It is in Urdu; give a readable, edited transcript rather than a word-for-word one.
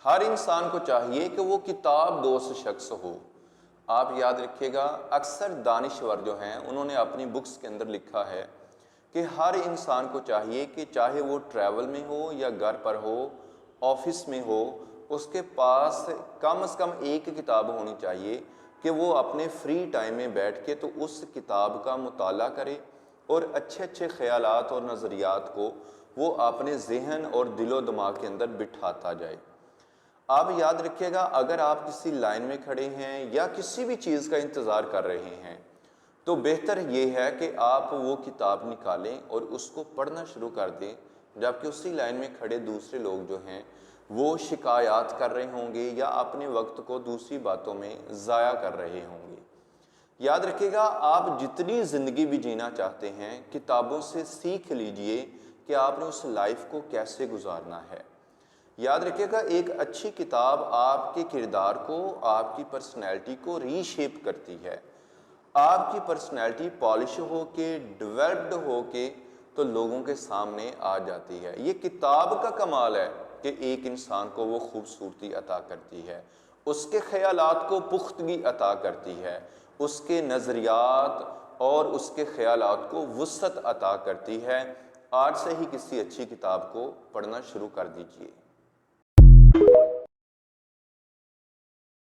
ہر انسان کو چاہیے کہ وہ کتاب دوست شخص ہو۔ آپ یاد رکھیے گا، اکثر دانشور جو ہیں انہوں نے اپنی بکس کے اندر لکھا ہے کہ ہر انسان کو چاہیے کہ چاہے وہ ٹریول میں ہو یا گھر پر ہو، آفس میں ہو، اس کے پاس کم از کم ایک کتاب ہونی چاہیے کہ وہ اپنے فری ٹائم میں بیٹھ کے تو اس کتاب کا مطالعہ کرے اور اچھے اچھے خیالات اور نظریات کو وہ اپنے ذہن اور دل و دماغ کے اندر بٹھاتا جائے۔ آپ یاد رکھیے گا، اگر آپ کسی لائن میں کھڑے ہیں یا کسی بھی چیز کا انتظار کر رہے ہیں تو بہتر یہ ہے کہ آپ وہ کتاب نکالیں اور اس کو پڑھنا شروع کر دیں، جبکہ اسی لائن میں کھڑے دوسرے لوگ جو ہیں وہ شکایات کر رہے ہوں گے یا اپنے وقت کو دوسری باتوں میں ضائع کر رہے ہوں گے۔ یاد رکھیے گا، آپ جتنی زندگی بھی جینا چاہتے ہیں کتابوں سے سیکھ لیجئے کہ آپ نے اس لائف کو کیسے گزارنا ہے۔ یاد رکھیے گا، ایک اچھی کتاب آپ کے کردار کو، آپ کی پرسنالٹی کو ری شیپ کرتی ہے۔ آپ کی پرسنالٹی پالش ہو کے، ڈیولپڈ ہو کے تو لوگوں کے سامنے آ جاتی ہے۔ یہ کتاب کا کمال ہے کہ ایک انسان کو وہ خوبصورتی عطا کرتی ہے، اس کے خیالات کو پختگی عطا کرتی ہے، اس کے نظریات اور اس کے خیالات کو وسعت عطا کرتی ہے۔ آج سے ہی کسی اچھی کتاب کو پڑھنا شروع کر دیجئے۔